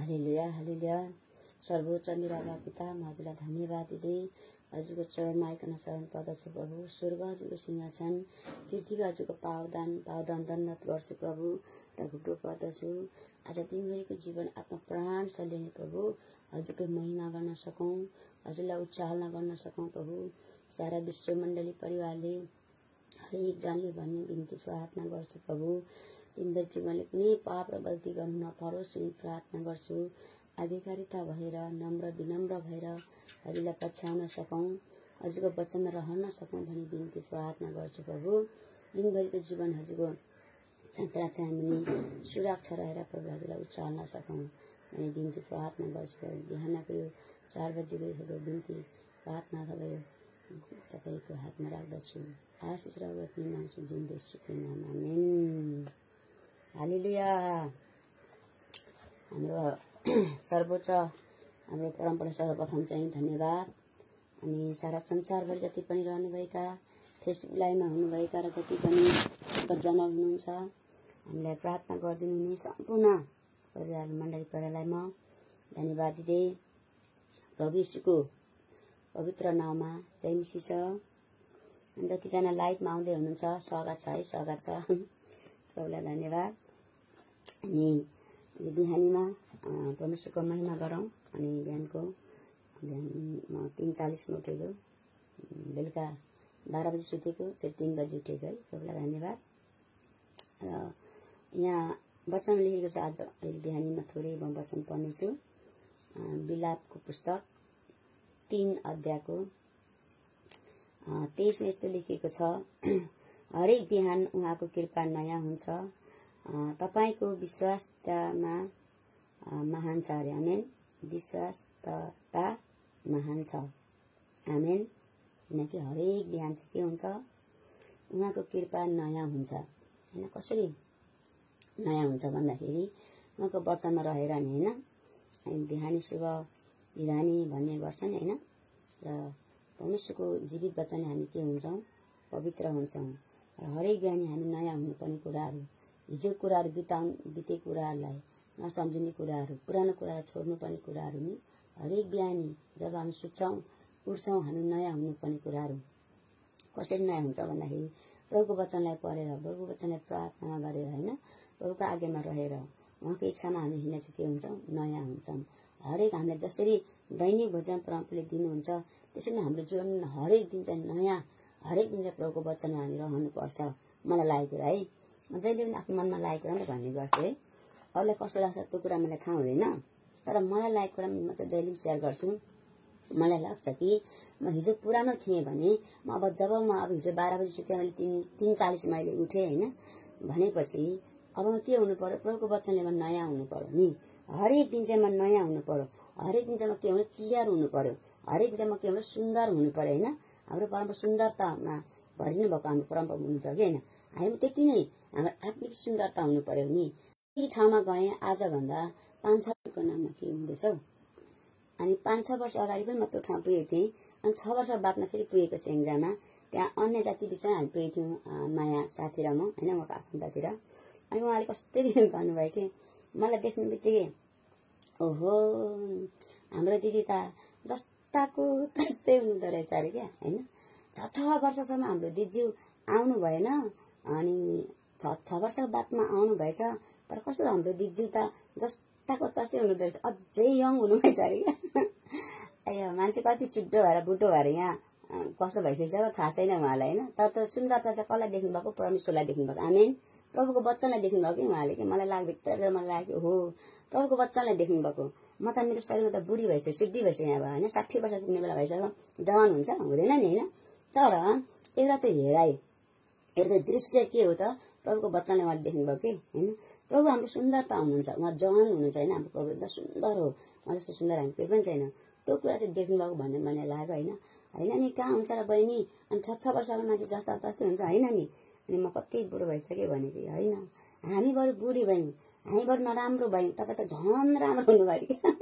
हालेलुया हालेलुया। सर्वोच्च मेरा पिता, म हजुरलाई धन्यवाद दिँदै हजुरको चरणमा आइकन शरण पर्दछु प्रभु। स्वर्ग हजुरको सिंहासन, पृथ्वी हजुरको पावदान दण्डवत गर्छु प्रभु र घुटो पर्दछु। आज दिनभरिको जीवन आफ्नो प्राण सल्याउने प्रभु हजुरको महिमा गर्न सकौँ, हजुरलाई उच्चारणा गर्न सकौँ प्रभु। सारा विश्व मण्डली परिवारले हरेकजनाले भन्ने बिन्ती प्रार्थना गर्छु प्रभु। दिनभरि जीवनले कुनै पाप र गल्ती गर्नु नपरोस् भनी प्रार्थना गर्छु। आज्ञाकारिता भएर नम्र विनम्र भएर हजुरलाई पछ्याउन सकौँ, हजुरको वचनमा रहन सकौँ भनी बिन्ती प्रार्थना गर्छु प्रभु। दिनभरिको जीवन हजुरको छात्रा छायामुनि सुरक्षा रहेर प्रभु हजुरलाई उच्चार्न सकौँ भनी बिन्ती प्रार्थना गर्छु प्रभु। बिहानको यो 4 बजेको बिन्ती प्रार्थना तपाईँको हातमा राख्दछु। आशिष र गति माग्छु जिउँदै सुखी नाम, आमेन। हालेलुया। हाम्रो सर्वोच्च हाम्रो परम्परा सर्वप्रथम चाहिँ धन्यवाद। अनि सारा संसारभरि जति पनि रहनुभएका फेसबुक लाइभमा हुनुभएका र जति पनि जनहरू हुनुहुन्छ हामीलाई प्रार्थना गरिदिनु हुने सम्पूर्ण परिवार मण्डली परिवारलाई म धन्यवाद दिँदै प्रभु यीशुको पवित्र नाममा जय मसीह छ। जतिजना लाइभमा आउँदै हुनुहुन्छ स्वागत छ है, स्वागत छ। प्रभुलाई धन्यवाद। अनि बिहानीमा परमेश्वरको महिमा गरौँ। अनि बिहान 3:40 उठेको, बेलुका 12 बजी सुतेको, फेरि 3 बजी उठेको है। प्रभुलाई धन्यवाद। र यहाँ वचन लेखेको छ। आज बिहानीमा थोरै म वचन पढ्नेछु। विलापको पुस्तक 3 अध्यायको 23मा यस्तो लेखिएको छ, हरेक बिहान उहाँको कृपा नयाँ हुन्छ, तपाईको विश्वासतामा महान छ अरे। आमेन। विश्वासता महान छ, आमेन। किनकि हरेक बिहान चाहिँ के हुन्छ, उहाँको कृपा नयाँ हुन्छ होइन। कसरी नयाँ हुन्छ भन्दाखेरि उहाँको वचनमा रहेर नि होइन। अनि बिहानी शुभ बिहानी भन्ने गर्छ नि होइन। र परमेश्वरको जीवित वचनले हामी के हुन्छौँ, पवित्र हुन्छौँ। र हरेक बिहानी हामी नयाँ हुनुपर्ने कुराहरू, हिजो कुराहरू बितेको कुराहरूलाई नसम्झिने कुराहरू, पुरानो कुरालाई छोड्नुपर्ने कुराहरू नि हरेक बिहानी जब हामी सुत्छौँ उठ्छौँ हामी नयाँ हुनुपर्ने कुराहरू। कसरी नयाँ हुन्छ भन्दाखेरि प्रभुको वचनलाई पढेर, प्रभुको वचनलाई प्रार्थना गरेर होइन, प्रभुको आज्ञामा रहेर उहाँको इच्छामा हामी हिँड्ने चाहिँ के हुन्छौँ, नयाँ हुन्छौँ। हरेक हामीलाई जसरी दैनिक भोजन परमप्रभुले दिनुहुन्छ त्यसरी नै हाम्रो जीवन हरेक दिन चाहिँ नयाँ, हरेक दिन चाहिँ प्रभुको वचनमा हामी रहनुपर्छ। मलाई लागेको कुरा है, म जहिले पनि आफ्नो मनमा लागेको कुरा नै भन्ने गर्छु है। अरूलाई कस्तो लाग्छ त्यो कुरा मलाई थाहा हुँदैन, तर मलाई लागेको कुरा म चाहिँ जहिले पनि सेयर गर्छु। मलाई लाग्छ कि म हिजो पुरानो थिएँ भने अब हिजो 12 बजी सुतेँ, मैले 3:40 मैले उठेँ होइन भनेपछि अब म के हुनु पर्यो, प्रभुको वचनले म नयाँ हुनु पर्यो नि। हरेक दिन चाहिँ म नयाँ हुनु पर्यो, हरेक दिन चाहिँ म के हुनु, क्लियर हुनु पर्यो, हरेक दिन चाहिँ म के हुनु, सुन्दर हुनु पर्यो होइन। हाम्रो परम्परा सुन्दरतामा भरिनु भएको हाम्रो परम्परा हुनुहुन्छ कि होइन। हामी त्यति नै हाम्रो आत्मिक सुन्दरता हुनु पर्यो नि। यी ठाउँमा गएँ आजभन्दा 5-6 वर्षको नाममा के हुँदैछ। अनि 5-6 वर्ष अगाडि पनि म त्यो ठाउँ पुगेको थिएँ। अनि 6 वर्ष बादमा फेरि पुगेको स्याङ्जामा, त्यहाँ अन्य जाति बिचमा हामी पुगेको थियौँ, माया साथी र म होइन, उहाँको आफन्ततिर। अनि उहाँले कस्तरी भन्नुभयो कि मलाई देख्ने बित्तिकै ओहो हाम्रो दिदी त जस्ताको त्यस्तै हुनुहुँदो रहेछ अरे क्या होइन। 6 वर्षसम्म हाम्रो दिदीज्यू आउनु भएन, अनि 6 वर्षको बादमा आउनु भएछ, तर कस्तो हाम्रो दिदीज्यू त जस्ताको तस्तै हुनुहुँदो रहेछ, अझै यङ हुनुभएछ अरे क्या। अयो मान्छे कति सुड्डो भएर बुटो भएर यहाँ कस्तो भइसकेको छ थाहा छैन उहाँलाई होइन। तर त्यो सुन्दरता चाहिँ कसलाई देख्नुभएको, परमेश्वरलाई देख्नुभएको, आमेन। प्रभुको वचनलाई देख्नुभयो कि उहाँले कि मलाई लाग्यो भित्रबाट मलाई लाग्यो हो प्रभुको वचनलाई देख्नुभएको। म त मेरो शरीरमा त बुढी भइसक्यो, सुड्डी भइसक्यो अब होइन, 60 वर्ष पुग्ने बेला भइसक्यो, जवान हुन्छ हुँदैन नि होइन। तर एउटा त हेराइ, एउटा दृश्य के हो त, प्रभुको वचनले उहाँले देख्नुभयो कि होइन। प्रभु हाम्रो सुन्दरता हुनुहुन्छ, उहाँ जवान हुनुहुन्छ होइन। हाम्रो प्रभु एकदम सुन्दर हो, उहाँ जस्तो सुन्दर हामी कोही पनि छैन। त्यो कुरा चाहिँ देख्नुभएको भन्ने मलाई लाग्यो होइन। होइन नि कहाँ हुन्छ र बहिनी, अनि 6 वर्षको मान्छे जस्ता तस्तै हुन्छ होइन नि। अनि म कति बुढो भइसकेँ भने कि होइन, हामी बरु बुढी भयौँ, हामी बरु नराम्रो भयौँ, तपाईँ त झन् राम्रो हुनुभयो क्या।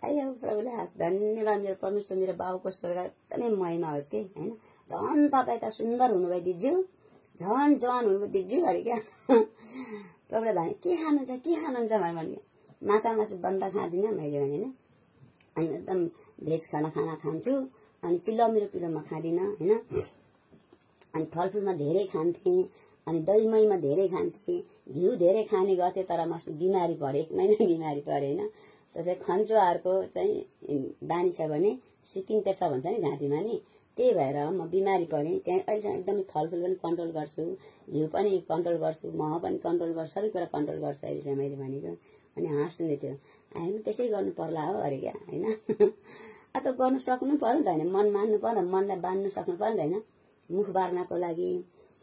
आयो प्रभुलाई हस् धन्यवाद। मेरो परमेश्वर मेरो बाबुको स्वर्ग एकदमै महिमा होस् कि होइन। झन् तपाईँ त सुन्दर हुनुभयो दिज्यू, झन् जवान हुनुभयो दिज्यू अरे क्या। प्रभुलाई भने के खानुहुन्छ भनेर भने माछा मासु बन्द खाँदिनँ मैले भने होइन। अनि एकदम भेज खाना खान्छु। अनि चिल्लो मेरो पिलो म खाँदिनँ होइन। अनि फलफुलमा धेरै खान्थेँ, अनि दही महीमा धेरै खान्थेँ, घिउ धेरै खाने गर्थेँ। तर म अस्ति बिमारी परेँ, 1 महिना बिमारी परेँ होइन। त्यसै खन्चुवाहरूको चाहिँ बानी छ भने सिकिन्छ भन्छ नि घाँटीमा नि, त्यही भएर म बिमारी परेँ। त्यहाँ अहिलेसम्म एकदमै फलफुल पनि कन्ट्रोल गर्छु, घिउ पनि कन्ट्रोल गर्छु, मह पनि कन्ट्रोल गर्छु, सबै कुरा कन्ट्रोल गर्छु अहिले चाहिँ मैले भनेको। अनि हाँस्दै थियो, हामी त्यसै गर्नु पर्ला हो अरे क्या होइन। त गर्नु सक्नु पर्यो नि त होइन, मन मान्नु पर्यो, मनलाई बाँध्नु सक्नु पर्यो नि त होइन। मुख बार्नको लागि,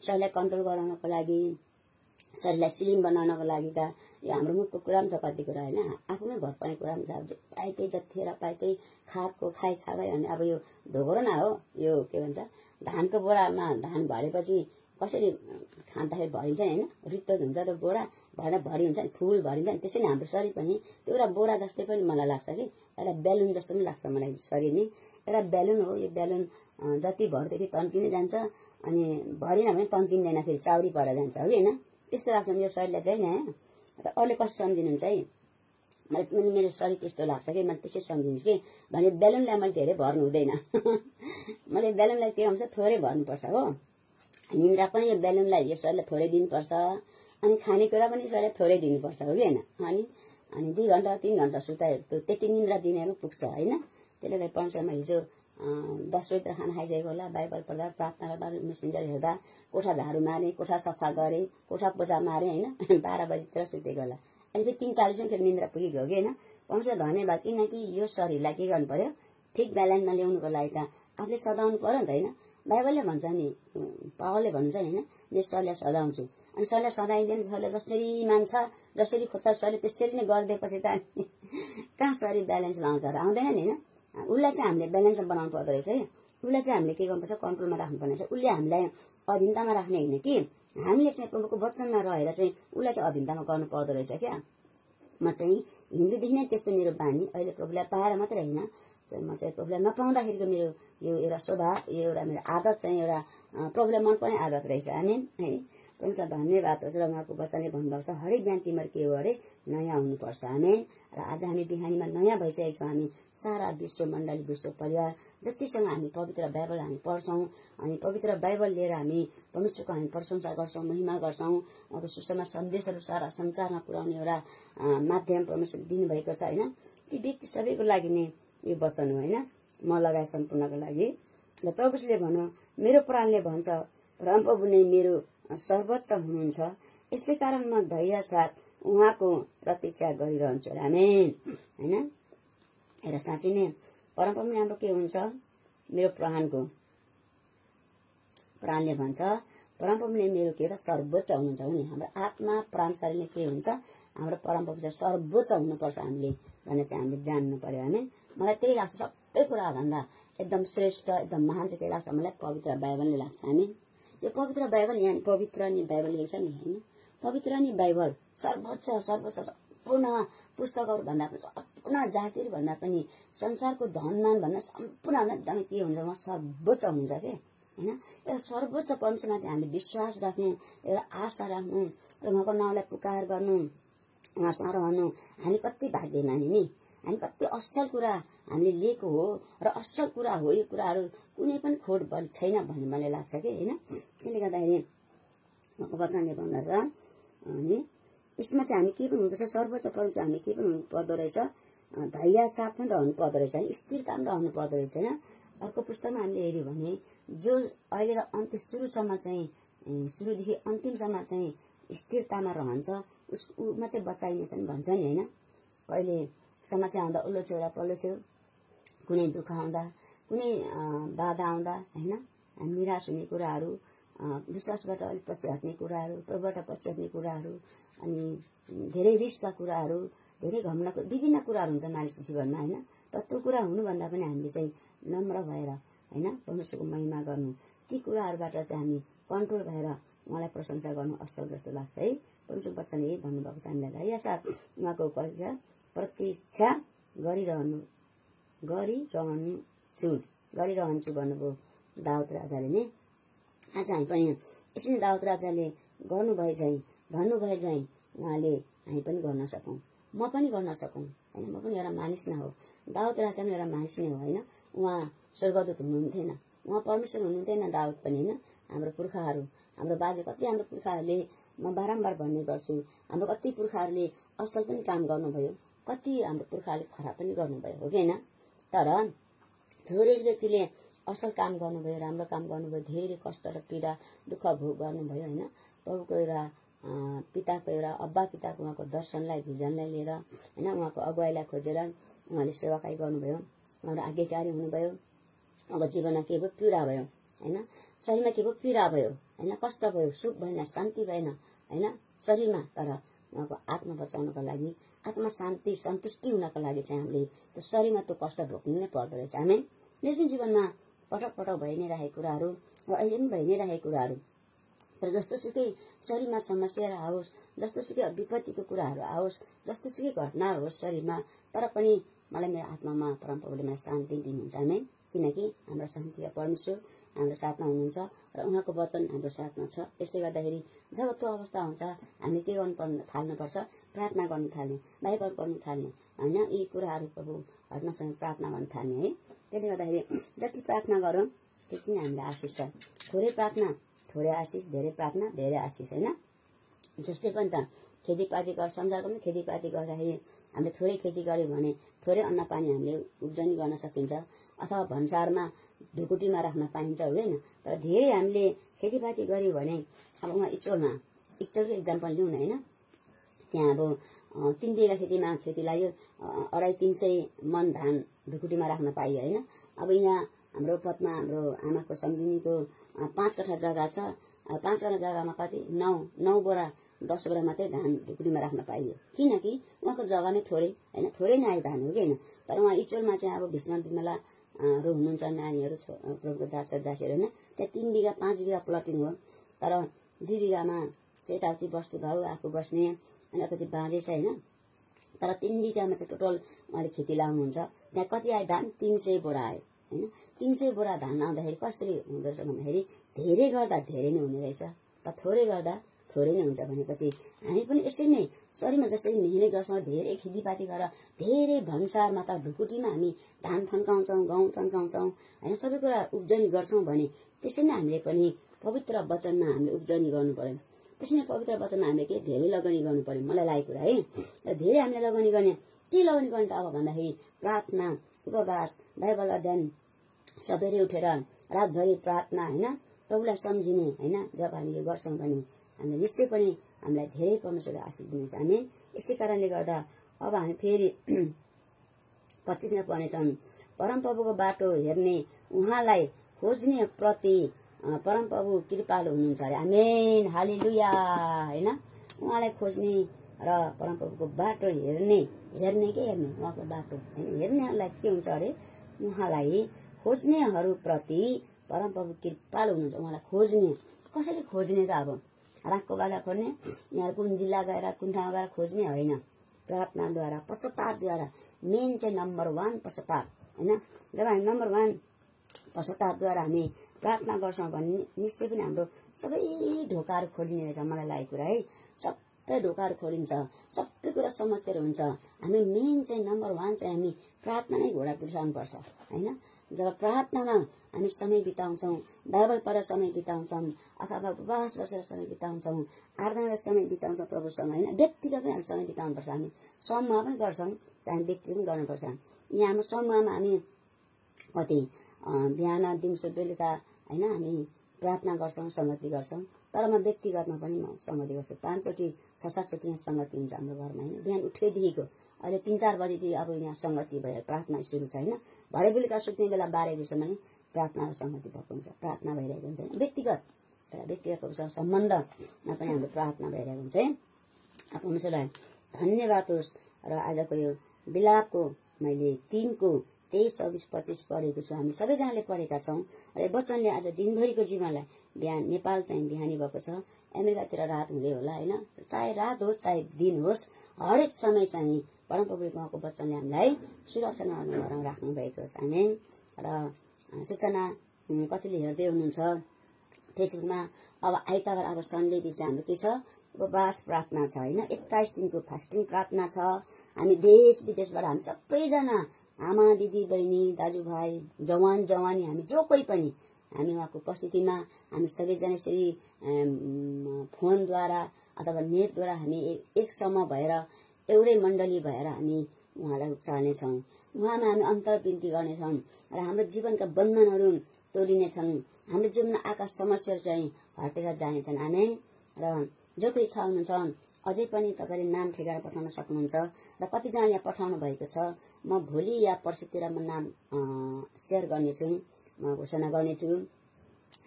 शरीरलाई कन्ट्रोल गराउनको लागि, शरीरलाई स्लिम बनाउनको लागि त यो हाम्रो मुखको कुरा पनि छ कति कुरा होइन। आफूमै भर पर्ने कुरा पनि छ। पाए त्यही जतिखेर पाए त्यही खाएको खाइ भने अब यो धोगरो न हो, यो के भन्छ धानको बोरामा धान भरेपछि कसरी खाँदाखेरि भरिन्छ नि होइन, रित्तो हुन्छ त्यो बोरा भरेर भरि हुन्छ नि, फुल भरिन्छ नि। त्यसैले हाम्रो शरीर पनि त्यो एउटा बोरा जस्तै पनि मलाई लाग्छ कि, एउटा बेलुन जस्तो पनि लाग्छ मलाई शरीर नि। एउटा बेलुन हो, यो बेलुन जति भर्यो त्यति तन्किँदै जान्छ, अनि भरिन भने तन्किँदैन, फेरि चाउरी परेर जान्छ हो कि होइन। त्यस्तो लाग्छ मेरो शरीरलाई चाहिँ नि। अरूले कसरी सम्झिनुहुन्छ है, मलाई मेरो शरीर त्यस्तो लाग्छ कि, मैले त्यसै सम्झिन्छु कि भने बेलुनलाई मैले धेरै भर्नु हुँदैन। मैले बेलुनलाई के हुन्छ थोरै भर्नुपर्छ हो। निन्द्रा पनि यो बेलुनलाई, यो शरीरलाई थोरै दिनुपर्छ, अनि खानेकुरा पनि शरीरलाई थोरै दिनुपर्छ हो कि होइन। अनि 2 घण्टा 3 घण्टा सुतायो त्यति निन्द्रा दिनेमा पुग्छ होइन। त्यसले गर्दा परमेश्वरमा हिजो 10 बजीतिर खाना खाइसकेको होला, बाइबल पढ्दा, प्रार्थना गर्दा, मेसेन्जर हेर्दा, कोठा झाडु मारेँ, कोठा सफा गरेँ, कोठा पोछा मारेँ होइन। 12 बजीतिर सुतेको होला। अनि फेरि 3:40मा फेरि निन्द्रा पुगेको हो कि होइन। परमेश्वर धन्यवाद, किनकि यो शरीरलाई के गर्नु पर्यो, ठिक ब्यालेन्समा ल्याउनुको लागि त आफूले सदाउनु पर्यो नि त होइन। बाइबलले भन्छ नि, पावलले भन्छ नि होइन, मेरो शरीरलाई सदाउँछु। अनि शरीरलाई सदाइदिनु, शरीरलाई जसरी मान्छ, जसरी खोज्छ शरीर त्यसरी नै गरिदिएपछि त कहाँ शरीर ब्यालेन्समा आउँछ र आउँदैन नि होइन। उसलाई चाहिँ हामीले ब्यालेन्समा बनाउनु पर्दो रहेछ है। उसलाई चाहिँ हामीले के गर्नुपर्छ, कन्ट्रोलमा राख्नुपर्ने रहेछ। उसले हामीलाई अधीनतामा राख्ने होइन कि, हामीले चाहिँ प्रभुको वचनमा रहेर चाहिँ उसलाई चाहिँ अधीनतामा गर्नु पर्दो रहेछ क्या। म चाहिँ हिन्दूदेखि नै त्यस्तो मेरो बानी, अहिले प्रभुलाई पाएर मात्रै होइन, म चाहिँ प्रभुलाई नपाउँदाखेरिको मेरो यो एउटा स्वभाव, यो एउटा मेरो आदत चाहिँ एउटा प्रभुलाई मनपर्ने आदत रहेछ। आमेन है। परमेश्वर धन्यवाद होस्। र उहाँको वचनले भन्नुभएको छ हरेक बिहान तिमीहरू के हो अरे नयाँ हुनुपर्छ। आमेन। र आज हामी बिहानीमा नयाँ भइसकेको छौँ। हामी सारा विश्व मण्डली, विश्व परिवार जतिसँग हामी पवित्र बाइबल हामी पढ्छौँ, अनि पवित्र बाइबल लिएर हामी परमेश्वरको हामी प्रशंसा गर्छौँ, महिमा गर्छौँ। उहाँको सुसमाचार सन्देशहरू सारा संसारमा पुर्याउने एउटा माध्यम परमेश्वरले दिनुभएको छ होइन। ती व्यक्ति सबैको लागि नै यो वचन हो होइन, म लगाए सम्पूर्णको लागि। र 24ले भनौँ, मेरो प्राणले भन्छ परमप्रभु नै मेरो सर्वोच्च हुनुहुन्छ, यसै कारण म धैर्य साथ उहाँको प्रतीक्षा गरिरहन्छु। आमेन होइन। र साँच्चै नै परमप्रभु हाम्रो के हुन्छ, मेरो प्राणले भन्छ परमप्रभु नै मेरो के त सर्वोच्च हुनुहुन्छ हो नि। हाम्रो आत्मा प्राण शरीरले के हुन्छ, हाम्रो परमप्रभु चाहिँ सर्वोच्च हुनुपर्छ हामीले भनेर चाहिँ हामीले जान्नु पर्यो। आमेन। मलाई त्यही लाग्छ, सबै कुरा भन्दा एकदम श्रेष्ठ, एकदम महान चाहिँ के लाग्छ मलाई, पवित्र बाइबलले लाग्छ। आमेन। यो पवित्र बाइबल, यहाँ पवित्र नि बाइबल लेख्छ नि होइन, पवित्र नि बाइबल सर्वोच्च सम्पूर्ण पुस्तकहरू भन्दा पनि, सम्पूर्ण जातिहरू भन्दा पनि, संसारको धनमान भन्दा सम्पूर्ण एकदमै के हुन्छ, उहाँ सर्वोच्च हुन्छ के होइन। एउटा सर्वोच्च परमेश्वरमाथि हामीले विश्वास राख्नु, एउटा आशा राख्नु, र उहाँको नाउँलाई पुकार गर्नु, उहाँसँग रहनु, हामी कति भाग्यमानी नि। हामी कति असल कुरा हामीले लिएको हो, र असल कुरा हो यो कुराहरू, कुनै पनि खोट छैन भन्ने मलाई लाग्छ कि होइन। त्यसले गर्दाखेरि उहाँको वचनले भन्दछ अनि यसमा चाहिँ हामी के पनि हुनुपर्छ, सर्वोच्च परमेश्वर हामी के पनि हुनु पर्दो रहेछ, धैर्य साथ पनि रहनु पर्दो रहेछ, स्थिरता पनि रहनु पर्दो रहेछ होइन। अर्को पुस्तकमा हामीले हेऱ्यौँ भने जो अहिले र अन्त्य सुरुसम्म चाहिँ, सुरुदेखि अन्तिमसम्म चाहिँ स्थिरतामा रहन्छ ऊ मात्रै बचाइनेछ नि भन्छ नि होइन। कहिले समस्या आउँदा उल्लो छेउ र पल्लो छेउ, कुनै दुःख आउँदा, कुनै बाधा आउँदा होइन, निराश हुने कुराहरू, विश्वासबाट अलिक पछि हट्ने कुराहरू, प्रभुबाट पछि हट्ने कुराहरू, अनि धेरै रिसका कुराहरू, धेरै घमण्ड, विभिन्न कुराहरू हुन्छ मानिसको जीवनमा होइन। तर त्यो कुरा हुनुभन्दा पनि हामीले चाहिँ नम्र भएर होइन परमेश्वरको महिमा गर्नु, ती कुराहरूबाट चाहिँ हामी कन्ट्रोल भएर उहाँलाई प्रशंसा गर्नु असल जस्तो लाग्छ है। परमेश्वर वचन यही भन्नुभएको छ हामीलाई, या साथ उहाँको प्रतीक्षा गरिरहन्छु भन्नुभयो दाउद राजाले नै। आज हामी पनि यसरी दाउद राजाले गर्नुभए चाहिँ, भन्नुभए चाहिँ उहाँले हामी पनि गर्न सकौँ। म पनि गर्न सकौँ हैन। म पनि एउटा मानिस नै हो। दाउद राजा पनि एउटा मानिस नै हो हैन। उहाँ स्वर्गदूत हुनुहुन्थेन, उहाँ परमेश्वर हुनुहुन्थेन। दाउद पनि हैन, हाम्रो पुर्खाहरू, हाम्रो बाजे कति हाम्रो पुर्खाहरूले, म बारम्बार भन्ने गर्छु, हाम्रो कति पुर्खाहरूले असल पनि काम गर्नुभयो, कति हाम्रो पुर्खाहरूले खराब पनि गर्नुभयो, हो कि हैन। तर थोरै व्यक्तिले असल काम गर्नुभयो, राम्रो काम गर्नुभयो, धेरै कष्ट र पीडा दुःख भोग गर्नुभयो हैन। प्रभुको एउटा पिताको एउटा अब्बा पिताको उहाँको दर्शनलाई भिजनलाई लिएर हैन, उहाँको अगुवाईलाई खोजेर उहाँले सेवाकाई गर्नुभयो, उहाँको आज्ञाकारी हुनुभयो। अब जीवनमा के भयो, पीडा भयो हैन, शरीरमा के भयो, पीडा भयो हैन, कष्ट भयो, सुख भएन, शान्ति भएन हैन शरीरमा। तर उहाँको आत्मा बचाउनको लागि, आत्मा शान्ति सन्तुष्टि हुनको लागि चाहिँ हामीले त्यो शरीरमा त्यो कष्ट भोग्नु नै पर्दो रहेछ। आमेन। मेरो जीवनमा पटक पटक भइ नै रहेको कुराहरू र अहिले पनि भइ नै रहेको कुराहरू, तर जस्तोसुकै शरीरमा समस्या आओस्, जस्तोसुकै विपत्तिको कुराहरू आओस्, जस्तोसुकै घटना होस् शरीरमा, तर पनि मलाई मेरो आत्मामा परमप्रभुले मलाई शान्ति दिनुहुन्छ। आमेन। किनकि हाम्रो शान्तिका परमेश्वर हाम्रो साथमा हुनुहुन्छ र उहाँको वचन हाम्रो साथमा छ। यसले गर्दाखेरि जब त्यो अवस्था हुन्छ हामीले के गर्नु थाल्नुपर्छ, प्रार्थना गर्न थाल्ने, बाइबल पढ्न थाल्ने हैन। यी कुराहरू प्रभु हट्नसँग प्रार्थना गर्न थाल्ने है। त्यसले गर्दाखेरि जति प्रार्थना गरौँ त्यति नै हामीलाई आशिष छ। थोरै प्रार्थना थोरै आशिष, धेरै प्रार्थना धेरै आशिष हैन। जस्तै पनि त खेतीपाती संसारको पनि खेतीपाती गर्दाखेरि हामीले थोरै खेती गर्यो भने थोरै अन्न पानी हामीले उब्जनी गर्न सकिन्छ, अथवा भन्सारमा ढुकुटीमा राख्न पाइन्छ, होइन। तर धेरै हामीले खेतीपाती गर्यो भने अब उहाँ इचोलको इक्जाम्पल लिउँ न हैन। त्यहाँ अब 3 बिघा खेतीमा खेती लाग्यो, 250-300 मन धान ढुकुटीमा राख्न पाइयो हैन। अब यहाँ हाम्रो पदमा हाम्रो आमाको सम्झिनीको 5 कठा जग्गा छ। 5 कठा जग्गामा कति 9 बोरा 10 बोरा मात्रै धान ढुकुटीमा राख्न पाइयो, किनकि उहाँको जग्गा नै थोरै हैन, थोरै नै आयो धान, हो कि हैन। तर उहाँ इचोलमा चाहिँ अब भीष्म बिमला हरू हुनुहुन्छ, नानीहरू प्रभुको दासहरू दासीहरू हैन। त्यहाँ 3 बिघा 5 बिघा प्लटिङ हो, तर 2 बिघामा चाहिँ यताउति वस्तु भाउ आफू बस्ने अनि कति बाँझै छ हैन। तर 3 बिघामा चाहिँ टोटल उहाँले खेती लाउनुहुन्छ। त्यहाँ कति आयो धान, 300 बोरा आयो हैन। 300 बोरा धान आउँदाखेरि कसरी हुँदो रहेछ भन्दाखेरि धेरै गर्दा धेरै नै हुने रहेछ, त थोरै गर्दा थोरै नै हुन्छ भनेपछि हामी पनि यसरी नै शरीरमा जसरी मेहनत गर्छौँ, धेरै खेतीपाती गरेर धेरै भन्सारमा त ढुकुटीमा हामी धान थन्काउँछौँ, गहुँ थन्काउँछौँ हैन, सबै कुरा उब्जनी गर्छौँ भने त्यसरी नै हामीले पनि पवित्र वचनमा हामीले उब्जनी गर्नु पर्यो। त्यसरी नै पवित्र वचनमा हामीले के धेरै लगानी गर्नु पर्यो, मलाई लागेको कुरा है। र धेरै हामीले लगानी गर्ने, के लगानी गर्ने त अब भन्दाखेरि प्रार्थना, उपवास, बाइबल अध्ययन, सबेरै उठेर रातभरि प्रार्थना हैन, प्रभुलाई सम्झिने हैन। जब हामीले गर्छौँ भने हामीले निश्चय पनि हामीलाई धेरै परमेश्वरले आशीष दिनुहुन्छ। आमेन। यसै कारणले गर्दा अब हामी फेरि 25मा पढ्नेछौँ, परमप्रभुको बाटो हेर्ने, उहाँलाई खोज्ने प्रति परमप्रभु कृपालु हुनुहुन्छ अरे। आमेन, हालेलुया हैन। उहाँलाई खोज्ने र परमप्रभुको बाटो हेर्ने के हेर्ने, उहाँको बाटो हैन, हेर्नेहरूलाई के हुन्छ अरे, उहाँलाई खोज्नेहरू प्रति परमप्रभु कृपालु हुनुहुन्छ। उहाँलाई खोज्ने, कसरी खोज्ने त, अब राखको बाला खोज्ने, यहाँ कुन जिल्ला गएर कुन ठाउँमा गएर खोज्ने होइन, प्रार्थनाद्वारा, पश्चातापद्वारा। मेन चाहिँ नम्बर 1 पश्चाताप हैन। जब हामी नम्बर 1 पश्चातापद्वारा हामी प्रार्थना गर्छौँ भने निश्चय पनि हाम्रो सबै ढोकाहरू खोलिने रहेछ, मलाई लागेको कुरा है। सबै ढोकाहरू खोलिन्छ, सबै कुरा समस्याहरू हुन्छ। हामी मेन चाहिँ नम्बर 1 चाहिँ हामी प्रार्थना नै घोडा पिर्साउनु पर्छ हैन। जब प्रार्थनामा हामी समय बिताउँछौँ, बाइबल पढेर समय बिताउँछौँ, अथवा उपवास बसेर समय बिताउँछौँ, आराधना समय बिताउँछौँ प्रभुसँग हैन। व्यक्तिगत पनि हामी समय बिताउनुपर्छ। हामी समूह पनि गर्छौँ, हामी व्यक्ति पनि गर्नुपर्छ। यहाँ हाम्रो समूहमा हामी कति बिहान दिउँसो बेलुका हैन हामी प्रार्थना गर्छौँ, संगति गर्छौँ। तर म व्यक्तिगतमा पनि म संगति गर्छु, 5 चोटि 6-7 चोटि संगति हुन्छ हाम्रो घरमा हैन। बिहान उठेदेखिको अहिले 3-4 बजेदेखि अब यहाँ संगति भयो, प्रार्थना सुरु छ हैन। भरे बेलुका सुत्ने बेला 12 बजीसम्म नि प्रार्थना र संगति भएको हुन्छ, प्रार्थना भइरहेको हुन्छ हैन। व्यक्तिगत सम्बन्धमा पनि हाम्रो प्रार्थना भइरहेको हुन्छ है। परमेश्वरलाई धन्यवाद होस्। र आजको यो बिलापको मैले 3:23-24-25 पढेको छु, हामी सबैजनाले पढेका छौँ। र यो वचनले आज दिनभरिको जीवनलाई, बिहान नेपाल चाहिँ बिहानी भएको छ, अमेरिकातिर रात हुँदै होला हैन। चाहे रात होस् चाहे दिन होस्, हरेक समय चाहिँ परमप्रभुको वचनले हामीलाई सुरक्षामा राख्नु भएको छ। आमेन। र सूचना कतिले हेर्दै हुनुहुन्छ फेसबुकमा, अब आइतबार अब सन्डेदेखि चाहिँ हाम्रो के छ, उपवास प्रार्थना छ होइन, 21 दिनको फास्टिङ प्रार्थना छ। हामी देश विदेशबाट हामी सबैजना आमा दिदी बहिनी दाजुभाइ जवान जवानी हामी जो कोही पनि हामी उहाँको उपस्थितिमा हामी सबैजना यसरी फोनद्वारा अथवा नेटद्वारा हामी एक समूह भएर एउटै मण्डली भएर हामी उहाँलाई उचाल्नेछौँ। उहाँमा हामी अन्तर्विन्ती गर्नेछौँ र हाम्रो जीवनका बन्धनहरू तोडिनेछन्। हाम्रो जीवनमा आएका समस्याहरू चाहिँ हटेर जानेछन्। आमेन। र जो कोही इच्छा हुनुहुन्छ अझै पनि तपाईँले नाम ठेगाएर पठाउन सक्नुहुन्छ र कतिजनाले यहाँ पठाउनु भएको छ। म भोलि या पर्सितिर म नाम सेयर गर्नेछु, म घोषणा गर्नेछु।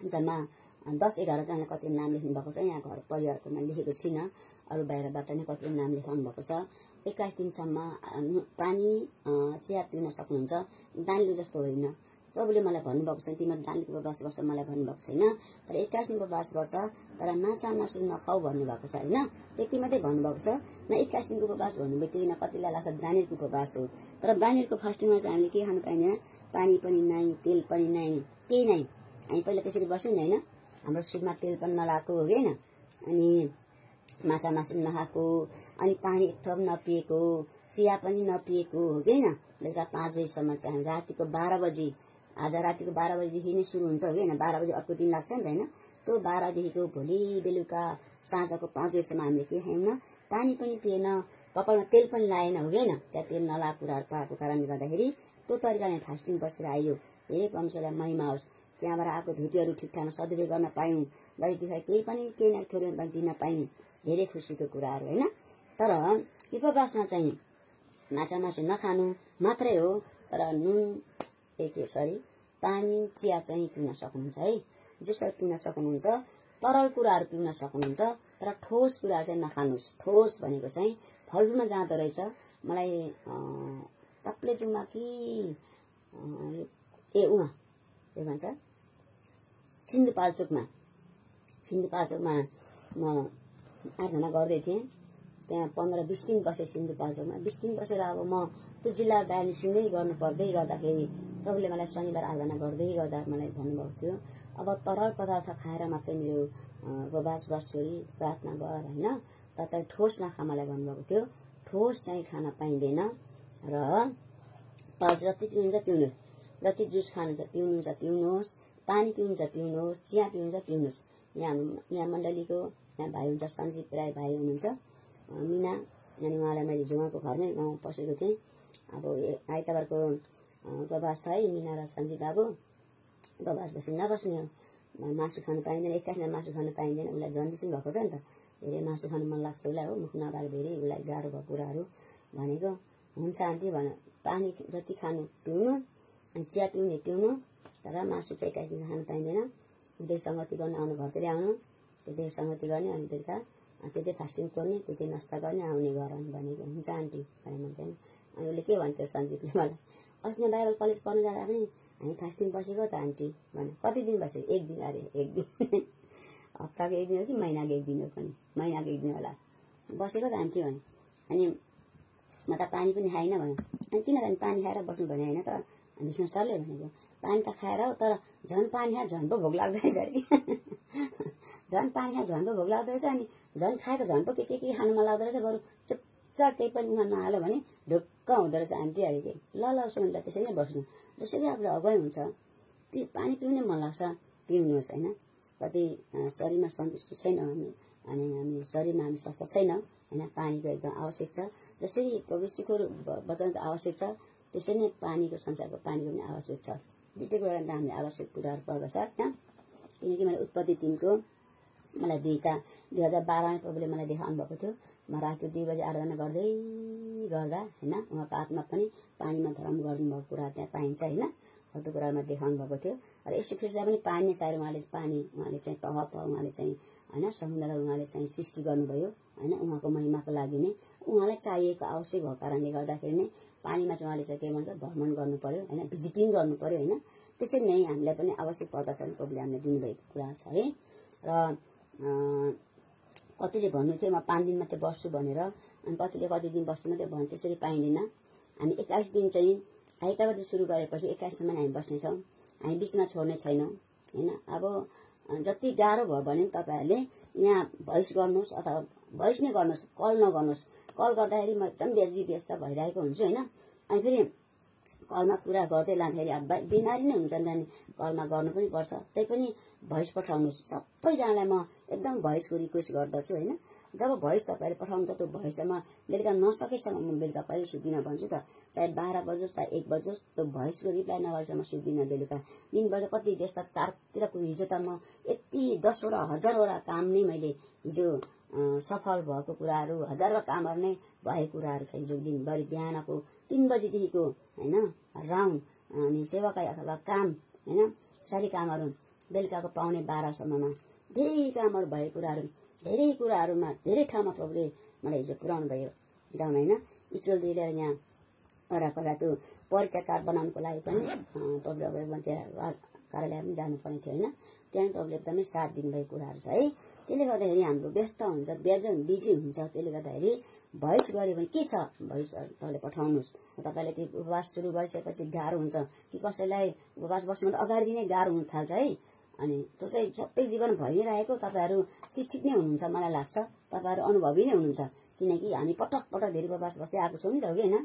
जम्मा 10-11 जना कति नाम लेख्नु भएको छ। यहाँ घर परिवारको मैले लेखेको छुइनँ, अरू बाहिरबाट नै कति नाम लेखाउनु भएको छ। 21 दिनसम्म पानी चिया पिउन सक्नुहुन्छ। दानलु जस्तो होइन, प्रभुले मलाई भन्नुभएको छैन तिमीहरू दानलुको उपवास बस्छ मलाई भन्नुभएको छैन, तर 21 दिनको उपवास बस्छ तर माछा मासु नखाऊ भन्नुभएको छ होइन। त्यति मात्रै भन्नुभएको छ। न 21 दिनको उपवास भन्नुभयो न कतिलाई लाग्छ दानियलको उपवास हो। तर दानियलको फास्टिङमा चाहिँ हामीले के खानु पाइँदैन, पानी पनि नै, तेल पनि नै, केही नै। हामी पहिला त्यसरी बस्यौँ नि होइन, हाम्रो सुपमा तेल पनि नलाएको हो कि होइन, अनि माछा मासु नखाएको, अनि पानी एक थप नपिएको, चिया पनि नपिएको हो कि होइन। बेलुका 5 बजीसम्म चाहिँ हामी रातिको 12 बजी, आज रातिको 12 बजीदेखि नै सुरु हुन्छ हो कि होइन। 12 बजी अर्को दिन लाग्छ नि त होइन। त्यो 12 देखिको भोलि बेलुका साँझको 5 बजीसम्म हामीले के खायौँ न, पानी पनि पिएन, कपालमा तेल पनि लाएन हो कि होइन। त्यहाँ तेल नलाएको कुराहरू पाएको कारणले गर्दाखेरि त्यो तरिकाले फास्टिङ बसेर आइयो। धेरै परमेश्वरलाई महिमा होस्। त्यहाँबाट आएको भेटीहरू ठिकठाकमा सदुपयोग गर्न पायौँ, गरिब दुखी केही पनि केही न थोरै पनि दिन पायौँ, धेरै खुसीको कुराहरू होइन। तर उपवासमा चाहिँ माछा मासु नखानु मात्रै हो, तर नुन पानी चिया चाहिँ पिउन सक्नुहुन्छ है, जुसहरू पिउन सक्नुहुन्छ, तरल कुराहरू पिउन सक्नुहुन्छ, तर ठोस कुराहरू चाहिँ नखानुहोस्। ठोस भनेको चाहिँ फलफुलमा जाँदो रहेछ। मलाई तप्लेजुङमा कि उहाँ के भन्छ सिन्धुपाल्चोकमा म आराधना गर्दै थिएँ। त्यहाँ 15-20 दिन बसेँ सिन्धुपाल्चोकमा। 20 दिन बसेर अब म त्यो जिल्ला डायलिसिसै गर्नु पर्दै गर्दाखेरि प्रभुले मलाई शनिबार आराधना गर्दै गर्दा मलाई भन्नुभएको थियो, अब तरल पदार्थ खाएर मात्रै मेरो उपवास बस्छु, प्रार्थना गर होइन, तर ठोस नखा मलाई भन्नुभएको थियो। ठोस चाहिँ खान पाइँदैन र तर जति पिउनुहुन्छ पिउनुहोस्, जति जुस खानुहुन्छ पिउनुहोस्, पानी पिउनुहुन्छ पिउनुहोस्, चिया पिउनुहुन्छ पिउनुहोस्। यहाँ मण्डलीको यहाँ भाइ हुन्छ सञ्जीव राई भाइ हुनुहुन्छ मिना, अनि उहाँलाई मैले जुवाको घरमै पसेको थिएँ। अब आइतबारको उपवास छ है मिना र सञ्जीव बाबु, उपवास बसी नबस्ने हो, मासु खानु पाइँदैन। 21 दिन मासु खानु पाइँदैन। उसलाई जन्डिस भएको छ नि त, धेरै मासु खानु मन लाग्छ उसलाई हो, मुख नबार धेरै उसलाई गाह्रो भएको कुराहरू भनेको हुन्छ आन्टी भन, पानी जति खानु पिउनु, अनि चिया पिउने पिउनु, तर मासु चाहिँ 21 दिन खानु पाइँदैन। उतै सङ्गति गर्न आउनु, घरतिर आउनु, त्यतै सङ्गति गर्ने, अनि बेलुका त्यतै फास्टिङ तोड्ने, त्यतै नास्ता गर्ने, आउने घर भनेको हुन्छ आन्टी भने भन्थेन। अनि उसले के भन्थ्यो सञ्जीवले मलाई, अस्ति बाइबल कलेज पढ्नु जाँदा पनि हामी फास्टिङ बसेको त आन्टी भने। कति दिन बसेको? 1 दिन अरे 1 दिन हप्ताको 1 दिन हो कि महिनाको 1 दिन हो, पनि महिनाको 1 दिन होला बसेको त आन्टी भने। अनि म त पानी पनि खाइनँ भने। अनि किन त पानी खाएर बस्नु भने होइन त विष्णु सरले भनेको, पानी त खाएर हो तर झन् पानी खाएर झन् पो भोक लाग्दो रहेछ अरे झन् पानी खाएर झन् पो भोक लाग्दो रहेछ, अनि झन् खाएर झन् पो के खानु मन लाग्दो रहेछ, बरु चुपचाप केही पनि उहाँ नहाल्यो भने ढुक्क हुँदो रहेछ आन्टी अरे के। ल सुन्दा त्यसरी नै बस्नु, जसरी आफूले अगुवाई हुन्छ त्यो पानी पिउनै मन लाग्छ पिउनुहोस् होइन। कति शरीरमा सन्तुष्टि छैन हामी, अनि हामी शरीरमा हामी स्वस्थ छैनौँ होइन, पानीको एकदम आवश्यक छ। जसरी भविष्यको वचन त आवश्यक छ, त्यसरी नै पानीको संसारको पानीको पनि आवश्यक छ। दुईटै कुरा हामीले आवश्यक कुराहरू पर्दछ होइन। किनकि मैले उत्पत्ति 3 को मलाई 2012 प्रभुले मलाई देखाउनु भएको थियो। म राति 2 बजे आराधना गर्दै गर्दा होइन उहाँको आत्मा पनि पानीमा धर्म गर्नुभएको कुरा त्यहाँ पाइन्छ होइन, त्यो कुरामा देखाउनु भएको थियो। र यीशु ख्रीष्टलाई पनि पानी नै चाहियो। उहाँले चाहिँ तह उहाँले चाहिँ होइन समुद्रलाई उहाँले चाहिँ सृष्टि गर्नुभयो होइन, उहाँको महिमाको लागि नै उहाँलाई चाहिएको आवश्यक भएको कारणले गर्दाखेरि नै पानीमा चाहिँ उहाँले चाहिँ के भन्छ भ्रमण गर्नु पर्यो होइन, भिजिटिङ गर्नु पर्यो होइन। त्यसरी नै हामीलाई पनि आवश्यक पर्दछ भने प्रभुले हामीलाई दिनुभएको कुरा छ है। र कतिले भन्नु थियो म 5 दिन मात्रै बस्छु भनेर, अनि कतिले कति दिन बस्छु मात्रै भन्नु, त्यसरी पाइँदैन। हामी 21 दिन चाहिँ आइतबार सुरु गरेपछि 21 सम्म हामी बस्नेछौँ, हामी बिचमा छोड्ने छैनौँ होइन। अब जति गाह्रो भयो भने तपाईँहरूले यहाँ भोइस गर्नुहोस् अथवा भोइस नै गर्नुहोस्, कल नगर्नुहोस्। कल गर्दाखेरि म एकदम व्यस्त भइरहेको हुन्छु होइन। अनि फेरि कलमा कुरा गर्दै लाँदाखेरि अब बिमारी नै हुन्छ नि, कलमा गर्नु पनि पर्छ। त्यही पनि भोइस पठाउनुहोस्। सबैजनालाई म एकदम भोइसको रिक्वेस्ट गर्दछु होइन। जब भोइस तपाईँले पठाउनु त त्यो भोइसमा बेलुका नसकेसम्म म बेलुका कहिले सुत्दिनँ भन्छु त, चाहे 12 बजोस् चाहे 1 बजोस्, त्यो भोइसको रिप्लाई नगरेसम्म सुत्दिनँ बेलुका। दिनभरि कति व्यस्त, चारतिरको हिजो त म यति 10वटा 1000वटा काम नै मैले हिजो सफल भएको कुराहरू, 1000वटा कामहरू नै भएको कुराहरू छ हिजो दिनभरि। बिहानको 3 बजीदेखिको होइन राउन्ड अनि सेवाकाई अथवा काम होइन सारी कामहरू बेलुकाको पाउने 12सम्ममा धेरै कामहरू भएको कुराहरू, धेरै कुराहरूमा धेरै ठाउँमा प्रभुले मलाई हिजो पुर्याउनु भयो गाउँमा होइन। इचोल दिएर यहाँ वरापरा त्यो परिचय कार्ड बनाउनुको लागि पनि प्रभुले अब त्यहाँ कार्यालय पनि जानुपर्ने थियो होइन। त्यहाँ प्रभुले एकदमै साथ दिनुभएको कुराहरू छ है। त्यसले गर्दाखेरि हाम्रो व्यस्त हुन्छ, बिजी हुन्छ। त्यसले गर्दाखेरि भोइस गऱ्यो भने के छ, भोइस तपाईँले पठाउनुहोस्। तपाईँले त्यो उपवास सुरु गरिसकेपछि गाह्रो हुन्छ कि कसैलाई उपवास बस्नुभन्दा अगाडि नै गाह्रो हुन थाल्छ है। अनि त्यो चाहिँ सबै जीवन भइ नै रहेको तपाईहरू शिक्षित नै हुनुहुन्छ मलाई लाग्छ, तपाईहरू अनुभवी नै हुनुहुन्छ, किनकि हामी पटक पटक धेरै उपवास बस्दै आएको छौँ नि त, हो कि होइन।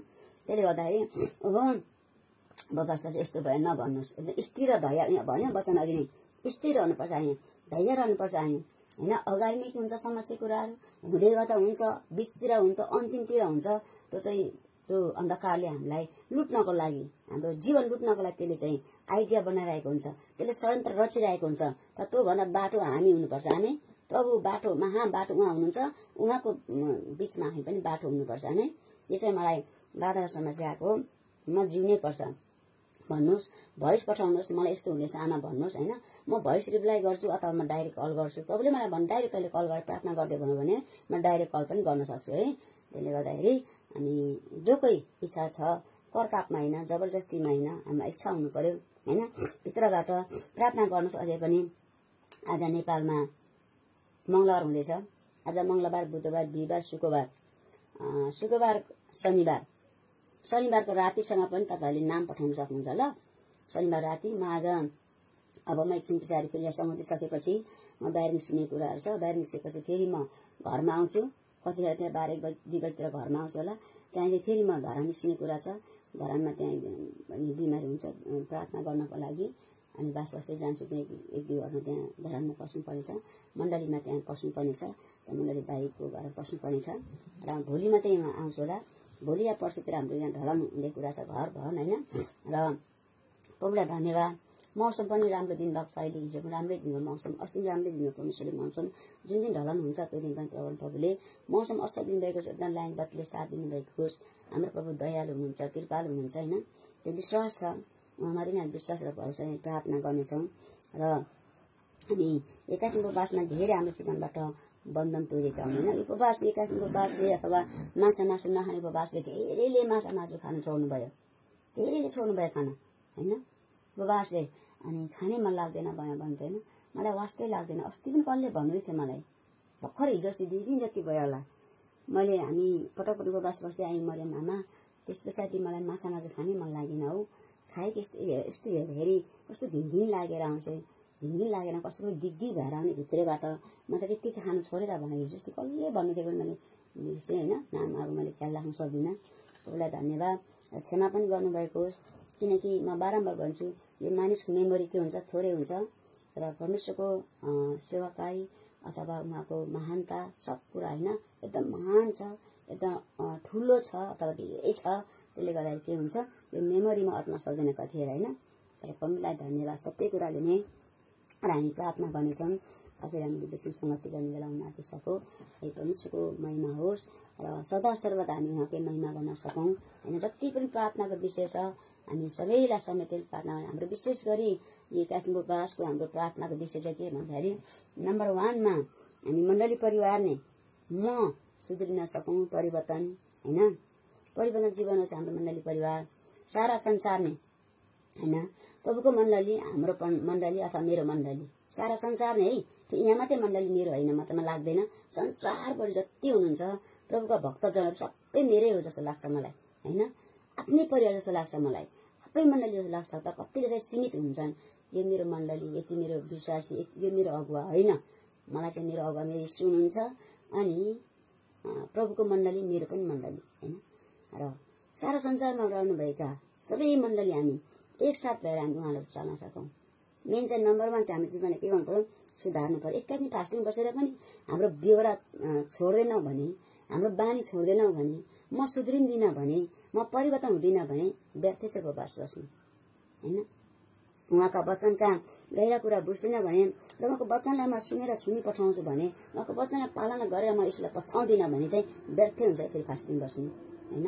त्यसले गर्दाखेरि उपवास बस्दा यस्तो भयो नभन्नुहोस्। स्थिर धैर्य भन्यो वचन अघि नै, स्थिर रहनुपर्छ हामी, धैर्य रहनुपर्छ हामी होइन। अगाडि नै के हुन्छ समस्या कुराहरू हुँदै गर्दा हुन्छ, बिचतिर हुन्छ, अन्तिमतिर हुन्छ। त्यो चाहिँ त्यो अन्धकारले हामीलाई लुट्नको लागि, हाम्रो जीवन लुट्नको लागि त्यसले चाहिँ आइडिया बनाइरहेको हुन्छ, त्यसले षड्यन्त्र रचिरहेको हुन्छ। तर त्योभन्दा बाटो हामी हुनुपर्छ। हामी प्रभु बाटो, महाबाटो उहाँ हुनुहुन्छ, उहाँको बिचमा हामी पनि बाटो हुनुपर्छ हामी। यो चाहिँ मलाई बाधा समस्या आएको, म जिउनै पर्छ भन्नुहोस्, भोइस पठाउनुहोस्। मलाई यस्तो हुँदैछ आमा भन्नुहोस् होइन। म भोइस रिप्लाई गर्छु अथवा म डाइरेक्ट कल गर्छु। प्रभुले मलाई भन्नु डाइरेक्ट तैँले कल गरेर प्रार्थना गर्दै भन्यो भने म डाइरेक्ट कल पनि गर्न सक्छु है। त्यसले गर्दाखेरि अनि जो कोही इच्छा छ करकापमा होइन, जबरजस्तीमा होइन, हामीलाई इच्छा हुनु पर्यो होइन, भित्रबाट प्रार्थना गर्नुहोस्। अझै पनि आज नेपालमा मङ्गलबार हुँदैछ। आज मङ्गलबार, बुधबार, बिहिबार, शुक्रबार, शनिबारको रातिसम्म पनि तपाईँहरूले नाम पठाउन सक्नुहुन्छ ल। शनिबार राति म आज अब म एकछिन पछाडि फेरि यहाँ समातिसकेपछि म बाहिर निस्किने कुराहरू छ। बाहिर निस्केपछि फेरि म घरमा आउँछु, कतिखेर त्यहाँ 12-1 बजी 2 बजीतिर घरमा आउँछु होला। त्यहाँदेखि फेरि म धरान निस्किने कुरा छ। धरानमा त्यहाँ अनि बिमारी हुन्छ प्रार्थना गर्नको लागि, अनि बास बस्दै जान्छु। त्यहाँ 1-2 घरमा त्यहाँ धरानमा पस्नुपर्नेछ, मण्डलीमा त्यहाँ पस्नुपर्नेछ, त्यहाँ मण्डली बाहिरको घर पस्नुपर्नेछ। र भोलि मात्रै आउँछु होला। भोलि या पर्सितिर हाम्रो यहाँ ढलन हुँदै कुरा छ, घर भवन होइन। र प्रभुलाई धन्यवाद। मौसम पनि राम्रो दिन भएको छ अहिले, हिजो पनि राम्रै दिनको मौसम, अस्ति पनि राम्रै दिनको परमेश्वरले मौसम जुन दिन ढलन हुन्छ त्यो दिन पनि प्रभुले मौसम असल दिनुभएको छ। एकदम लाइन बत्तीले साथ दिनुभएको होस्। हाम्रो प्रभु दयालु हुनुहुन्छ, कृपालु हुनुहुन्छ होइन। त्यो विश्वास छ, उहाँमाथि नै विश्वास र भरोसा प्रार्थना गर्नेछौँ। र हामी 21 दिनको उपवासमा धेरै हाम्रो जीवनबाट बन्धन तोडेका हुँदैन। उपवास 21 दिनको उपवासले अथवा माछा मासु नखाने उपवासले धेरैले माछा मासु खानु छोड्नु भयो, धेरैले छोड्नु भयो खाना होइन उपवासले। अनि खानै मन लाग्दैन भन्दैन, मलाई वास्तै लाग्दैन। अस्ति पनि कसले भन्दै थियो मलाई, भर्खर हिजो अस्ति 2 दिन जति भयो होला। हामी पटक पटक उपवास बस्दै आयौँ मरियम आमा, त्यस पछाडि मलाई माछा मासु खानै मन लागेन हो। खाएँ यस्तो हेरी कस्तो घिन लागेर आउँछ, घिन लागेर कस्तो दिग्दी भएर आउने भित्रबाट। म त त्यति खानु छोडेर भने हिजो अस्ति कसले भन्नुहुन्थ्यो भने मैले बिर्सेँ होइन। नाम अब मैले ख्याल राख्न सक्दिनँ। तपाईँलाई धन्यवाद, क्षमा पनि गर्नुभएको होस्। किनकि म बारम्बार भन्छु यो मानिसको मेमोरी के हुन्छ, थोरै हुन्छ। तर परमेश्वरको सेवाकाई अथवा उहाँको महानता सब कुरा होइन एकदम महान छ, एकदम ठुलो छ अथवा धेरै छ। त्यसले गर्दाखेरि के हुन्छ यो मेमोरीमा अट्न सक्दैन कतिखेर होइन। तर प्रभुलाई धन्यवाद सबै कुराले नै। र हामी प्रार्थना गर्नेछौँ आफै हामीले बेसी सङ्गति गर्ने बेला हुन आँटिसक्यो। है परमेश्वरको महिमा होस् र सदा सर्वदा हामी उहाँकै महिमा गर्न सकौँ होइन। जति पनि प्रार्थनाको विषय छ हामी सबैलाई समेटेर प्रार्थना। हाम्रो विशेष गरी यो 21 दिनको उपवासको हाम्रो प्रार्थनाको विषय चाहिँ के भन्दाखेरि नम्बर 1 मा हामी मण्डली परिवार नै म सुध्रिन सकौँ, परिवर्तन होइन, परिवर्तन जीवन होस् हाम्रो मण्डली परिवार, सारा संसार नै होइन। प्रभुको मण्डली, हाम्रो मण्डली अथवा मेरो मण्डली, सारा संसार नै है। यहाँ मात्रै मण्डली मेरो होइन मात्रमा लाग्दैन, संसारभरि जति हुनुहुन्छ प्रभुका भक्तजनहरू सबै मेरै हो जस्तो लाग्छ मलाई होइन। आफ्नै परिवार जस्तो लाग्छ मलाई, आफ्नै मण्डली जस्तो लाग्छ। तर कतिले चाहिँ सीमित हुन्छन्, यो मेरो मण्डली, यति मेरो विश्वासी, यो मेरो अगुवा होइन। मलाई चाहिँ मेरो अगुवा मेरो यीशु हुनुहुन्छ। अनि प्रभुको मण्डली मेरो पनि मण्डली हैन र सारा संसारमा रहनुभएका सबै मण्डली हामी एकसाथ भएर हामी उहाँलाई चल्न सकौं। मेन चाहिँ नम्बर 1 चाहिँ हाम्रो जीवनले के गर्नु पर्यो सुधार्नु पर्यो। एकैछिन फास्टिङ बसेर पनि हाम्रो बेहोरा छोड्दैनौं भने हाम्रो बानी छोड्दैनौं भने म सुध्रिन्दिन भने म परिवर्तन हुँदिन भने व्यर्थै छ उपवास बस्नु हैन। उहाँका वचनका गहिरा कुरा बुझ्दिन भने र उहाँको वचनलाई म सुनेर सुनि पठाउँछु भने उहाँको वचनलाई पालना गरेर म यसलाई पछाउँदिन भने चाहिँ व्यर्थै हुन्छ फेरि फास्टिङ बस्नु हैन।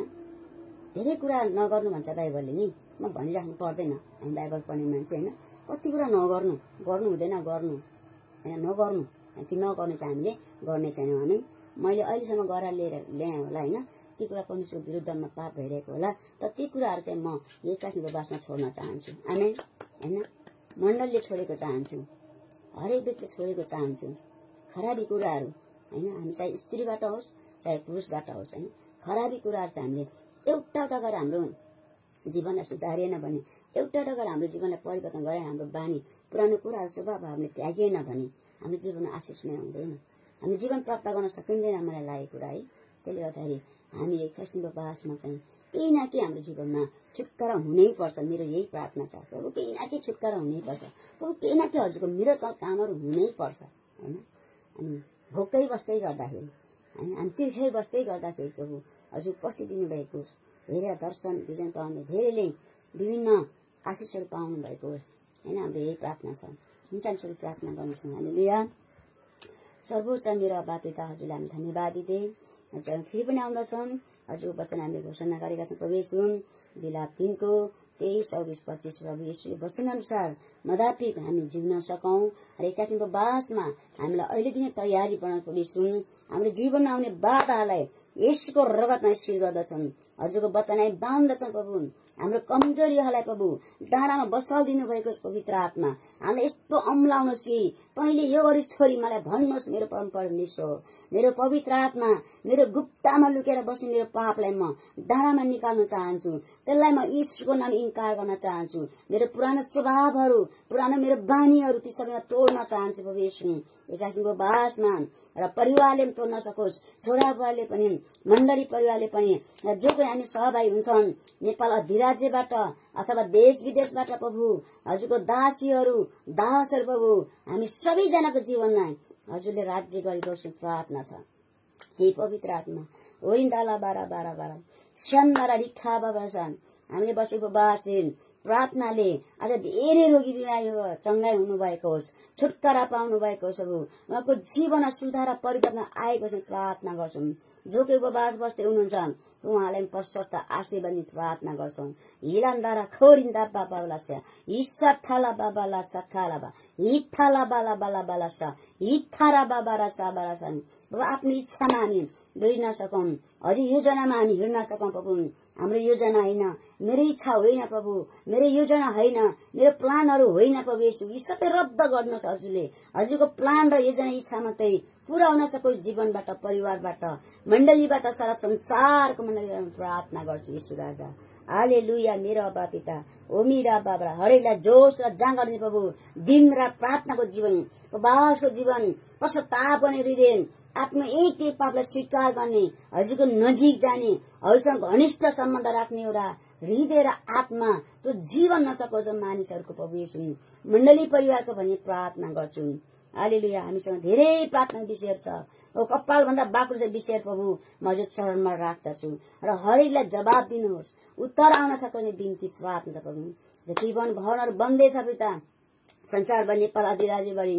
धेरै कुरा नगर्नु भन्छ बाइबलले नि, म भनिराख्नु पर्दैन, हामी बाइबल पढ्ने मान्छे हैन। कति कुरा नगर्नु गर्नु हुँदैन गर्नु हैन, नगर्नु ती नगर्ने चाहिँ हामीले गर्ने छैनौं। हामी मैले अहिलेसम्म गरेर ल्याएँ होला हैन, ती कुरा परमेश्वरको विरुद्धमा पाप भइरहेको होला, तर ती कुराहरू चाहिँ म एक्काइस उपवासमा छोड्न चाहन्छु। आमेन हैन। मण्डलले छोडेको चाहन्छु, हरेक व्यक्तिले छोडेको चाहन्छु खराबी कुराहरू हैन। हामी चाहे स्त्रीबाट होस् चाहे पुरुषबाट होस् हैन, खराबी कुराहरू चाहिँ हामीले एउटा गरेर हाम्रो जीवनलाई सुधारिएन भने, एउटा गरेर हाम्रो जीवनलाई परिवर्तन गरेर हाम्रो बानी पुरानो कुराहरू स्वभाव हामीले त्यागिएन भने हाम्रो जीवन आशिषमय हुँदैन, हामी जीवन प्राप्त गर्न सकिँदैन मलाई लागेको कुरा है। त्यसले गर्दाखेरि हामी 21 दिनको उपवासमा चाहिँ केही न केही हाम्रो जीवनमा छुटकारा हुनै पर्छ। मेरो यही प्रार्थना छ, प्रभु केही न केही छुटकारा हुनै पर्छ, प्रभु केही न केही हजुरको मिरेकल कामहरू हुनै पर्छ हैन। अनि भोकै बस्दै गर्दाखेरि हैन, हामी तिर्खै बस्दै गर्दाखेरि प्रभु हजुर उपस्थित दिनुभएको धेरै दर्शन विजन पाउने, धेरैले विभिन्न आशिषहरू पाउनु भएको हैन, हाम्रो यही प्रार्थना छ। हुन्छ हामी सबै प्रार्थना गर्छौँ। हालेलुया। सर्वोच्च मेरो अब्बा पिता, हजुरलाई हामी धन्यवाद दिँदै हजुर फेरि पनि आउँदछौँ। हजुरको वचन हामीले घोषणा गरेका छौँ प्रभु येशू, बिलाप 3 को 23, 24, 25 प्रभु येशूको वचन अनुसार मदापिक हामी जिउन सकौं र 21 दिनको उपवासमा हामीलाई अहिले दिने तयारी बनाउनु प्रभु येशू। हाम्रो जीवनमा आउने बाधालाई येशूको रगतमा स्थिर गर्दछौँ, हजुरको वचनलाई बाँध्दछौँ प्रभु। हाम्रो कमजोरीहरूलाई प्रभु डाँडामा बसाल दिनुभएको पवित्र आत्मा हामीलाई यस्तो अम्लाउनुहोस् कि तैँले यो गरी छोरी मलाई भन्नुहोस् मेरो परम परमेश्वर, मेरो पवित्र आत्मा मेरो गुप्तामा लुकेर बस्ने मेरो पापलाई म डाँडामा निकाल्न चाहन्छु, त्यसलाई म यीशुको नाम इन्कार गर्न चाहन्छु। मेरो पुरानो स्वभावहरू, पुरानो मेरो बानीहरू ती सबैमा तोड्न चाहन्छु प्रभु येशू। 21 दिनको उपवासमा र परिवारले पनि तोड्न सकोस्, छोराबुवाले पनि, मण्डली परिवारले पनि, र जो कोही हामी सहभागी हुन्छन् नेपाल अधिराज्यबाट अथवा देश विदेशबाट प्रभु, हजुरको दासीहरू दासहरू प्रभु, हामी सबैजनाको जीवनलाई हजुरले राज्य गरिबस्नु प्रार्थना छ। हे पवित्र आत्मा, ओरिन्दाला 12 स्यान्दारा रिखा बाबासान हामीले बसेको उपवास दिन प्रार्थनाले आज धेरै रोगी बिमारीको चंगाई हुनुभएको होस्, छुटकारा पाउनु भएको होस्, उहाँको जीवनमा सुधार परिवर्तन आएको छ प्रार्थना गर्छौं। जो कोही उपवास बस्दै हुनुहुन्छ उहाँलाई प्रशस्त आशीर्वाद प्रार्थना गर्छौं। हिलान्दारा खोरिन्दा बाबाला छ, इस्साथाला बाबाला सखाला बा, हिथाला बाला बाला बाला छ, हिथारा बाबारा साबारा छ। प्रभु आफ्नो इच्छामा हामी हिँड्न सकौं, हजुर योजनामा हामी हिँड्न सकौं प्रभु। हाम्रो योजना होइन, मेरो इच्छा होइन प्रभु, मेरो योजना होइन, मेरो प्लानहरू होइन प्रभु येशू। यी सबै रद्द गर्नुहोस् हजुरले। हजुरको प्लान र योजना इच्छा मात्रै पूरा हुन सकोस् जीवनबाट, परिवारबाट, मण्डलीबाट, सारा संसारको मण्डलीबाट प्रार्थना गर्छु येशू राजा। हालेलुया। मेरो अब्बा पिता, ओ मेरा बाबा, हरेकलाई जोश र जाँगर दिने प्रभु। दिन रात प्रार्थनाको जीवन, उपवासको जीवन, पश्चाताप गर्ने हृदय, आफ्नो एक एक पापलाई स्वीकार गर्ने, हजुरको नजिक जाने, हजुरसँग घनिष्ठ सम्बन्ध राख्ने एउटा हृदय र आत्मा त्यो जीवन नसकोस् मानिसहरूको प्रभु येशू। मण्डली परिवारको भनी प्रार्थना गर्छु। हालेलुया। हामीसँग धेरै प्रार्थना विषयहरू छ, कपाल भन्दा बाक्लो चाहिँ विषय प्रभु म हजुर चरणमा राख्दछु र हरेकलाई जवाब दिनुहोस्, उत्तर आउन सक्ने बिन्ती प्रार्थना छ प्रभु। जति भवनहरू बन्दै छ पिता, संसारभर नेपाल अधिराज्यभरि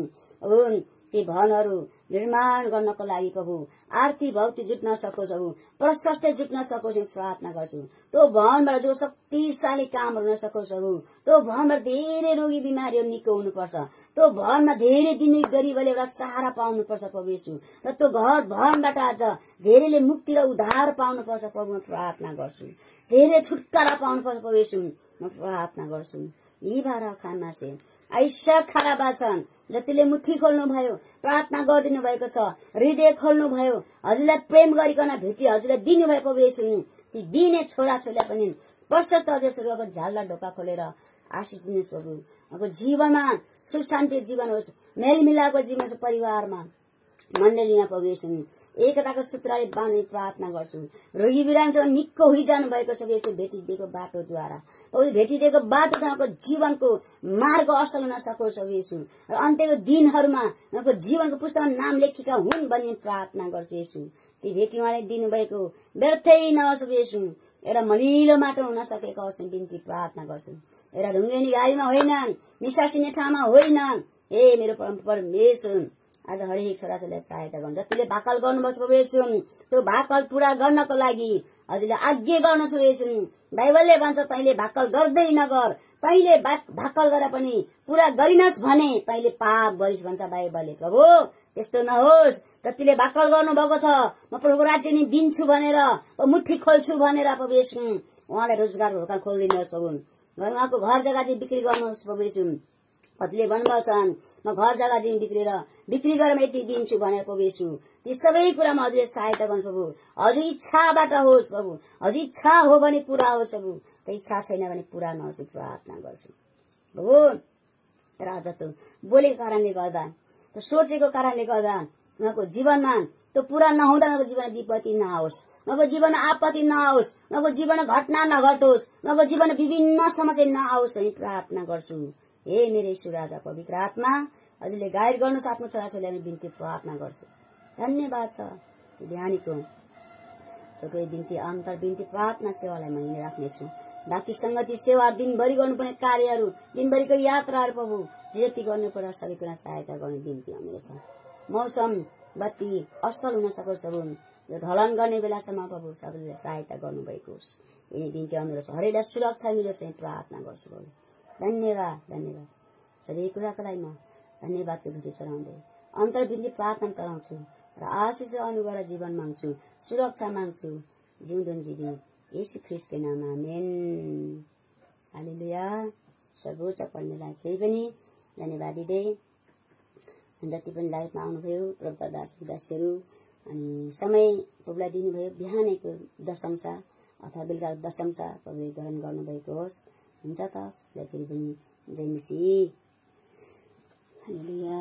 ती भवनहरू निर्माण गर्नको लागि प्रभु आर्थिक भौतिक जुट्न सकोस् प्रभु, प्रशस्त जुट्न सकोस् प्रार्थना गर्छु। त्यो भवनबाट जो शक्तिशाली कामहरू हुन सकोस् प्रभु, त्यो भवनबाट धेरै रोगी बिमारीहरू निको हुनुपर्छ, त्यो भवनमा धेरै दिने गरिबले एउटा सहारा पाउनुपर्छ प्रभु येशू, र त्यो भवनबाट आज धेरैले मुक्ति र उद्धार पाउनुपर्छ प्रभु। म प्रार्थना गर्छु धेरै छुटकारा पाउनुपर्छ प्रभु येशू, म प्रार्थना गर्छु। यी बार खामासे आइसा खराबा छन्, जतिले मुठी खोल्नु भयो, प्रार्थना गरिदिनु भएको छ, हृदय खोल्नु भयो, हजुरलाई प्रेम गरिकन भेटी हजुरलाई दिनुभयो प्रभु येशू। ती दिने छोरा छोरीलाई पनि प्रशस्त हजुरको झाललाई ढोका खोलेर आशिष दिनुहोस् प्रभु। अब जीवनमा सुख शान्ति जीवन होस्, मेलमिलापको जीवन होस्, परिवारमा, मण्डलीमा प्रभु येशू। एकताको सूत्रले बाँध्ने प्रार्थना गर्छु। रोगी बिरामीसँग निको होइजानु भएको छ यसो भेटिदिएको बाटोद्वारा, प्रभु भेटिदिएको बाटोद्वाराको जीवनको मार्ग असल हुन सकोस् प्रभु येशू। र अन्त्यको दिनहरूमा उहाँको जीवनको पुस्तकमा नाम लेखिएका हुन् भन्ने प्रार्थना गर्छु येशू। ती भेटी उहाँले दिनुभएको व्यर्थै नहोस् प्रभु येशू। एउटा मलिलो माटो हुन सकेको होस् बिन्ती प्रार्थना गर्छु। एउटा ढुङ्गेनी गाडीमा होइन, निसासिने ठाउँमा होइन। हे मेरो परमेश्वर, आज हरेक छोराछोरीलाई सहायता गर्नु। जतिले भाकल गर्नुपर्छ प्रभु येशू, त्यो भाकल पूरा गर्नको लागि हजुरले आज्ञा गर्नुहोस् प्रभु येशू। बाइबलले भन्छ तैँले भाकल गर्दै नगर, तैँले भाकल गरेर पनि पूरा गरिनस् भने तैँले पाप गरिस् भन्छ बाइबलले। प्रभु त्यस्तो नहोस्। जतिले भाकल गर्नुभएको छ म प्रभुको राज्य नि दिन्छु भनेर, मुठी खोल्छु भनेर प्रभु येशू उहाँलाई रोजगार ढोका खोलिदिनुहोस् प्रभु। उहाँको घर जग्गा चाहिँ बिक्री गर्नुहोस् प्रभु येशू। कतिले भन्नुभएको छ म घर जग्गा चाहिँ बिक्री गरेर यति दिन्छु भनेर प्रभु येशू। ती सबै कुरामा हजुरले सहायता गर्नु प्रभु। हजुर इच्छाबाट होस् प्रभु। हजुर इच्छा हो भने पूरा होस् प्रभु। त इच्छा छैन भने पूरा नहोस् प्रार्थना गर्छु प्रभु। तर आज त बोलेको कारणले गर्दा, त सोचेको कारणले गर्दा उहाँको जीवनमा त्यो पूरा नहुँदा उहाँको जीवन विपत्ति नआओस्, उहाँको जीवन आपत्ति नआओस्, उहाँको जीवन घटना नघटोस्, उहाँको जीवन विभिन्न समस्या नआओस् भनी प्रार्थना गर्छु। हे मेरो ईश्वर राजा पवित्र आत्मा, हजुरले गाइड गर्नुहोस् आफ्नो छोराछोरीलाई बिन्ती प्रार्थना गर्छु। धन्यवाद छ बिहानीको छोटो बिन्ती अन्तर बिन्ती प्रार्थना सेवालाई म यहीँ राख्नेछु। बाँकी संगति सेवा दिनभरि गर्नुपर्ने कार्यहरू, दिनभरिको यात्राहरू प्रभु जति गर्नुपर्छ सबै कुरा सहायता गर्ने बिन्ती हाम्रो छ। मौसम बत्ती असल हुन सकोस् प्रभु। यो ढलन गर्ने बेलासम्म प्रभु सबैले सहायता गर्नुभएको होस्। यही बिन्ती हाम्रो छ। हरेकलाई सुरक्षा मिलोस् यही प्रार्थना गर्छु प्रभु। धन्यवाद धन्यवाद। सबै कुराको लागि म धन्यवादको भिडियो चलाउँदै अन्तर बिन्ती प्रार्थना चलाउँछु र आशिष र अनुग्रह जीवन माग्छु, सुरक्षा माग्छु जिउँदो जीवी येशू ख्रीष्टको नाममा आमेन। हालेलुया। सर्वोच्च पढ्नेलाई फेरि पनि धन्यवाद दिँदै जति पनि लाइफमा आउनुभयो प्रभुका दास दासीहरू अनि समय प्रभुलाई दिनुभयो। बिहानैको दशंशा अथवा बेलुकाको दशंशा प्रभुले ग्रहण गर्नुभएको होस्। हुन्छ त फेरि पनि जय मसीह। हालेलुया।